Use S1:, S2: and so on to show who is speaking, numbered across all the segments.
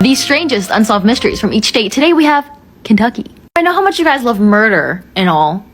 S1: The strangest unsolved mysteries from each state. Today we have Kentucky. I know how much you guys love murder and all.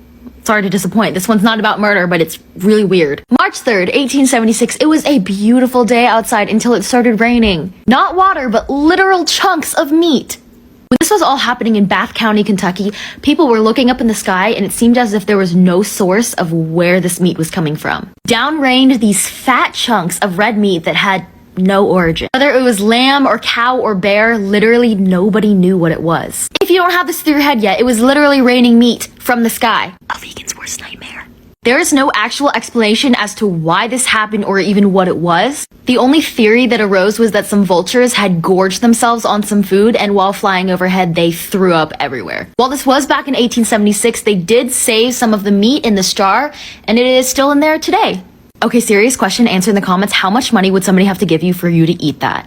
S1: Sorry to disappoint. This one's not about murder, but it's really weird. March 3rd, 1876. It was a beautiful day outside until it started raining. Not water, but literal chunks of meat. When this was all happening in Bath County, Kentucky, people were looking up in the sky and it seemed as if there was no source of where this meat was coming from. Down rained these fat chunks of red meat that had no origin. Whether it was lamb or cow or bear, literally nobody knew what it was. If you don't have this through your head yet, it was literally raining meat from the sky. A vegan's worst nightmare. There is no actual explanation as to why this happened or even what it was. The only theory that arose was that some vultures had gorged themselves on some food and while flying overhead, they threw up everywhere. While this was back in 1876, they did save some of the meat in this jar and it is still in there today. Okay, serious question, answer in the comments. How much money would somebody have to give you for you to eat that?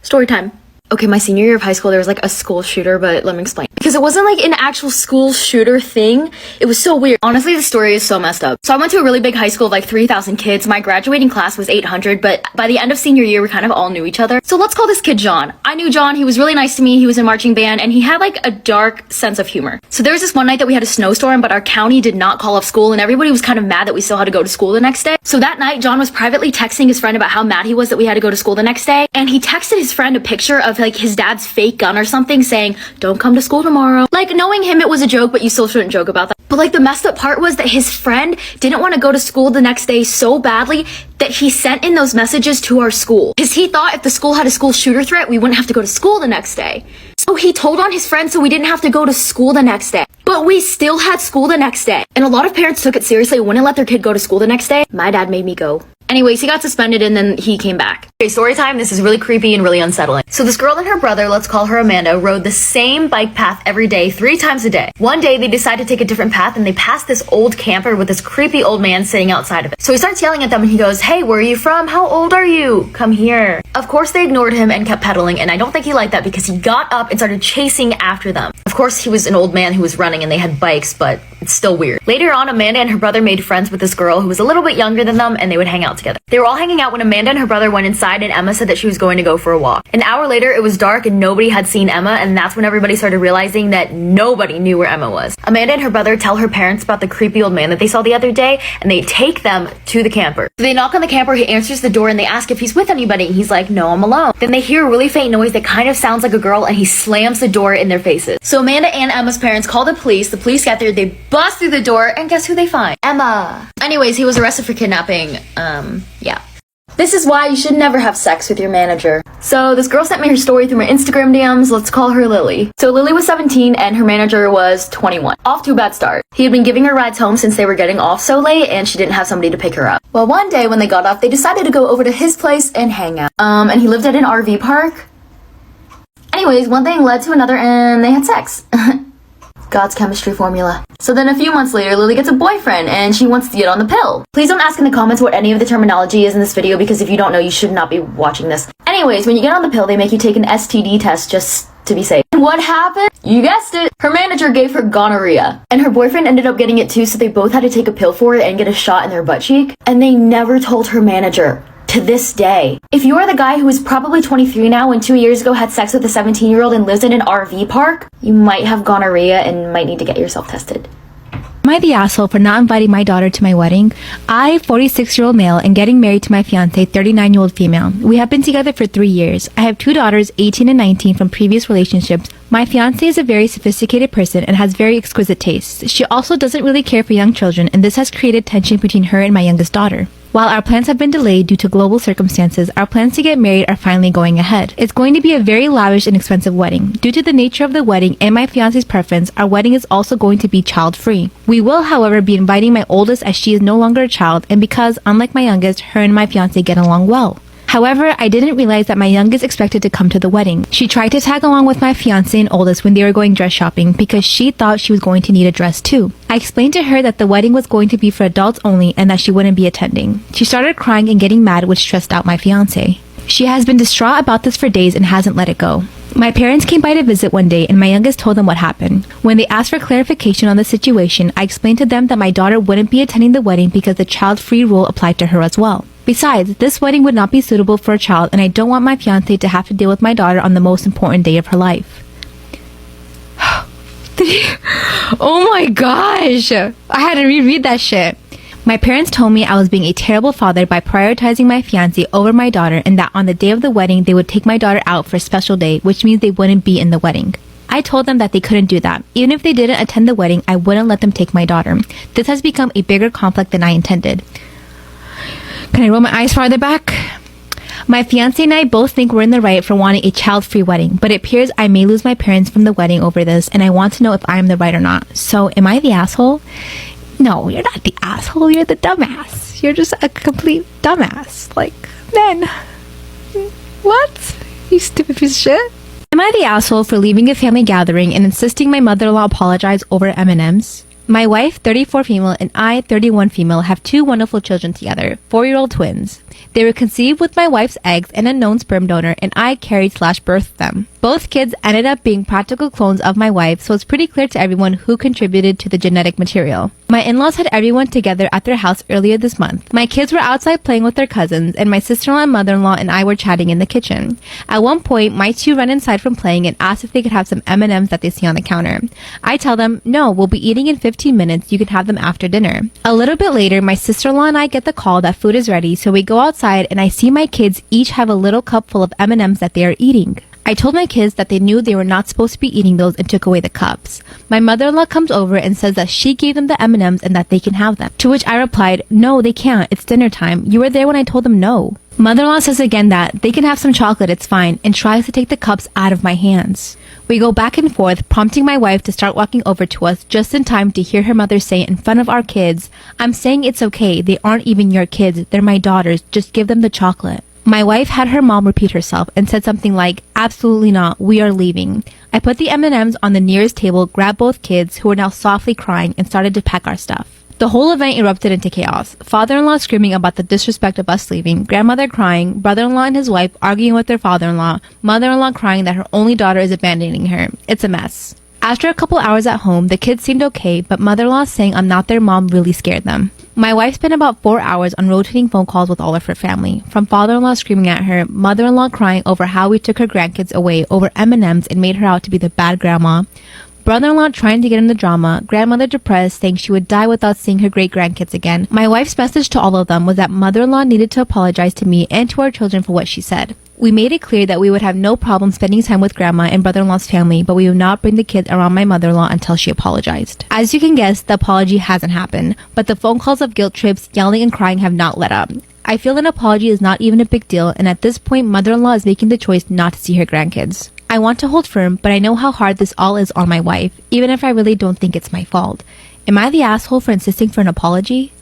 S1: Story time. Okay, my senior year of high school, there was like a school shooter, but let me explain. Because it wasn't like an actual school shooter thing. It was so weird. Honestly, the story is so messed up. So I went to a really big high school of like 3,000 kids. My graduating class was 800, but by the end of senior year, we kind of all knew each other. So let's call this kid John. I knew John. He was really nice to me. He was in marching band and he had like a dark sense of humor. So there was this one night that we had a snowstorm, but our county did not call off school and everybody was kind of mad that we still had to go to school the next day. So that night, John was privately texting his friend about how mad he was that we had to go to school the next day. And he texted his friend a picture of like his dad's fake gun or something saying, "Don't come to school tomorrow." Like, knowing him, it was a joke, but you still shouldn't joke about that. But like the messed up part was that his friend didn't want to go to school the next day so badly that he sent in those messages to our school. Because he thought if the school had a school shooter threat, we wouldn't have to go to school the next day. So he told on his friend so we didn't have to go to school the next day. But we still had school the next day. And a lot of parents took it seriously, wouldn't let their kid go to school the next day. My dad made me go. Anyways, he got suspended and then he came back. Okay, story time. This is really creepy and really unsettling. So this girl and her brother, let's call her Amanda, rode the same bike path every day, 3 times a day. One day they decided to take a different path and they passed this old camper with this creepy old man sitting outside of it. So he starts yelling at them and he goes, "Hey, where are you from? How old are you? Come here." Of course they ignored him and kept pedaling, and I don't think he liked that because he got up and started chasing after them. Of course he was an old man who was running and they had bikes, but it's still weird. Later on, Amanda and her brother made friends with this girl who was a little bit younger than them and they would hang out together. They were all hanging out when Amanda and her brother went inside and Emma said that she was going to go for a walk. An hour later, it was dark and nobody had seen Emma, and that's when everybody started realizing that nobody knew where Emma was. Amanda and her brother tell her parents about the creepy old man that they saw the other day, and they take them to the camper. So they knock on the camper, he answers the door, and they ask if he's with anybody. He's like, "No, I'm alone." Then they hear a really faint noise that kind of sounds like a girl, and he slams the door in their faces. So Amanda and Emma's parents call the police. The police get there, they bust through the door, and guess who they find? Emma. Anyways, he was arrested for kidnapping. Yeah. This is why you should never have sex with your manager. So this girl sent me her story through my Instagram DMs. Let's call her Lily. So Lily was 17 and her manager was 21. Off to a bad start. He had been giving her rides home since they were getting off so late and she didn't have somebody to pick her up. Well, one day when they got off, they decided to go over to his place and hang out. And he lived at an RV park. Anyways, one thing led to another and they had sex. God's chemistry formula. So then a few months later, Lily gets a boyfriend and she wants to get on the pill. Please don't ask in the comments what any of the terminology is in this video because if you don't know, you should not be watching this. Anyways, when you get on the pill, they make you take an STD test just to be safe. And what happened? You guessed it. Her manager gave her gonorrhea. And her boyfriend ended up getting it too, so they both had to take a pill for it and get a shot in their butt cheek. And they never told her manager. To this day. If you are the guy who is probably 23 now and 2 years ago had sex with a 17-year-old and lives in an RV park, you might have gonorrhea and might need to get yourself tested.
S2: Am I the asshole for not inviting my daughter to my wedding? I, 46-year-old male, and getting married to my fiance, 39-year-old female. We have been together for 3 years. I have 2 daughters, 18 and 19, from previous relationships. My fiance is a very sophisticated person and has very exquisite tastes. She also doesn't really care for young children, and this has created tension between her and my youngest daughter. While our plans have been delayed due to global circumstances, our plans to get married are finally going ahead. It's going to be a very lavish and expensive wedding. Due to the nature of the wedding and my fiance's preference, our wedding is also going to be child-free. We will, however, be inviting my oldest as she is no longer a child and because, unlike my youngest, her and my fiance get along well. However, I didn't realize that my youngest expected to come to the wedding. She tried to tag along with my fiancé and oldest when they were going dress shopping because she thought she was going to need a dress too. I explained to her that the wedding was going to be for adults only and that she wouldn't be attending. She started crying and getting mad, which stressed out my fiancé. She has been distraught about this for days and hasn't let it go. My parents came by to visit one day and my youngest told them what happened. When they asked for clarification on the situation, I explained to them that my daughter wouldn't be attending the wedding because the child-free rule applied to her as well. Besides, this wedding would not be suitable for a child, and I don't want my fiancé to have to deal with my daughter on the most important day of her life. Oh my gosh! I had to reread that shit. My parents told me I was being a terrible father by prioritizing my fiancé over my daughter, and that on the day of the wedding, they would take my daughter out for a special day, which means they wouldn't be in the wedding. I told them that they couldn't do that. Even if they didn't attend the wedding, I wouldn't let them take my daughter. This has become a bigger conflict than I intended. Can I roll my eyes farther back? My fiancé and I both think we're in the right for wanting a child-free wedding, but it appears I may lose my parents from the wedding over this, and I want to know if I am the right or not. So, am I the asshole? No, you're not the asshole, you're the dumbass. You're just a complete dumbass. Like, man. What? You stupid piece of shit. Am I the asshole for leaving a family gathering and insisting my mother-in-law apologize over M&Ms? My wife, 34 female, and I, 31 female, have two wonderful children together, 4-year-old twins. They were conceived with my wife's eggs and a known sperm donor, and I carried/birthed them. Both kids ended up being practical clones of my wife, so it's pretty clear to everyone who contributed to the genetic material. My in-laws had everyone together at their house earlier this month. My kids were outside playing with their cousins, and my sister-in-law and mother-in-law and I were chatting in the kitchen. At one point, my two run inside from playing and ask if they could have some M&Ms that they see on the counter. I tell them, no, we'll be eating in 15 minutes, you can have them after dinner. A little bit later, my sister-in-law and I get the call that food is ready, so we go outside and I see my kids each have a little cup full of M&Ms that they are eating. I told my kids that they knew they were not supposed to be eating those and took away the cups. My mother-in-law comes over and says that she gave them the M&Ms and that they can have them. To which I replied, no, they can't. It's dinner time. You were there when I told them no. Mother-in-law says again that they can have some chocolate, it's fine, and tries to take the cups out of my hands. We go back and forth, prompting my wife to start walking over to us just in time to hear her mother say in front of our kids, I'm saying it's okay. They aren't even your kids. They're my daughters. Just give them the chocolate. My wife had her mom repeat herself and said something like, absolutely not, we are leaving. I put the M&Ms on the nearest table, grabbed both kids, who were now softly crying, and started to pack our stuff. The whole event erupted into chaos. Father-in-law screaming about the disrespect of us leaving, grandmother crying, brother-in-law and his wife arguing with their father-in-law, mother-in-law crying that her only daughter is abandoning her. It's a mess. After a couple hours at home, the kids seemed okay, but mother-in-law saying I'm not their mom really scared them. My wife spent about 4 hours on rotating phone calls with all of her family, from father-in-law screaming at her, mother-in-law crying over how we took her grandkids away over M&Ms and made her out to be the bad grandma, brother-in-law trying to get in the drama, grandmother depressed saying she would die without seeing her great-grandkids again. My wife's message to all of them was that mother-in-law needed to apologize to me and to our children for what she said. We made it clear that we would have no problem spending time with grandma and brother-in-law's family, but we would not bring the kids around my mother-in-law until she apologized. As you can guess, the apology hasn't happened, but the phone calls of guilt trips, yelling and crying have not let up. I feel an apology is not even a big deal, and at this point, mother-in-law is making the choice not to see her grandkids. I want to hold firm, but I know how hard this all is on my wife, even if I really don't think it's my fault. Am I the asshole for insisting for an apology?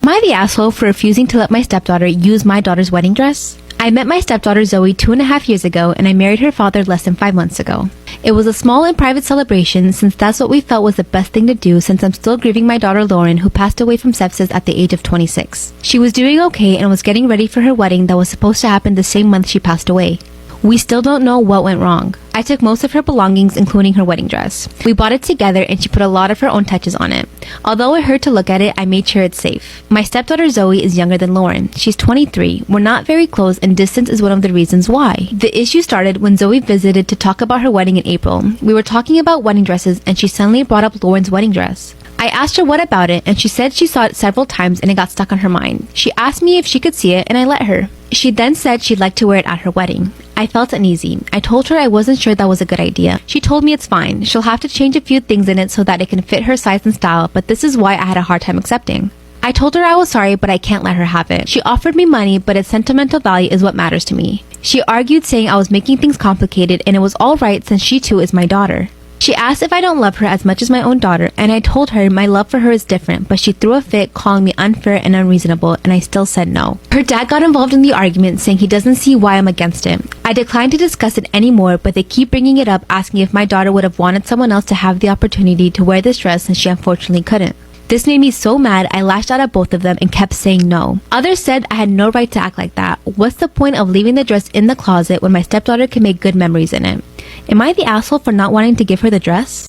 S2: Am I the asshole for refusing to let my stepdaughter use my daughter's wedding dress? I met my stepdaughter Zoe 2.5 years ago, and I married her father less than 5 months ago. It was a small and private celebration since that's what we felt was the best thing to do since I'm still grieving my daughter Lauren, who passed away from sepsis at the age of 26. She was doing okay and was getting ready for her wedding that was supposed to happen the same month she passed away. We still don't know what went wrong. I took most of her belongings, including her wedding dress. We bought it together and she put a lot of her own touches on it. Although it hurt to look at it, I made sure it's safe. My stepdaughter Zoe is younger than Lauren. She's 23. We're not very close and distance is one of the reasons why. The issue started when Zoe visited to talk about her wedding in April. We were talking about wedding dresses and she suddenly brought up Lauren's wedding dress. I asked her what about it and she said she saw it several times and it got stuck on her mind. She asked me if she could see it and I let her. She then said she'd like to wear it at her wedding. I felt uneasy. I told her I wasn't sure that was a good idea. She told me it's fine. She'll have to change a few things in it so that it can fit her size and style, but this is why I had a hard time accepting. I told her I was sorry, but I can't let her have it. She offered me money, but its sentimental value is what matters to me. She argued saying I was making things complicated and it was all right since she too is my daughter. She asked if I don't love her as much as my own daughter, and I told her my love for her is different, but she threw a fit calling me unfair and unreasonable, and I still said no. Her dad got involved in the argument, saying he doesn't see why I'm against it. I declined to discuss it anymore, but they keep bringing it up, asking if my daughter would have wanted someone else to have the opportunity to wear this dress since she unfortunately couldn't. This made me so mad, I lashed out at both of them and kept saying no. Others said I had no right to act like that. What's the point of leaving the dress in the closet when my stepdaughter can make good memories in it? Am I the asshole for not wanting to give her the dress?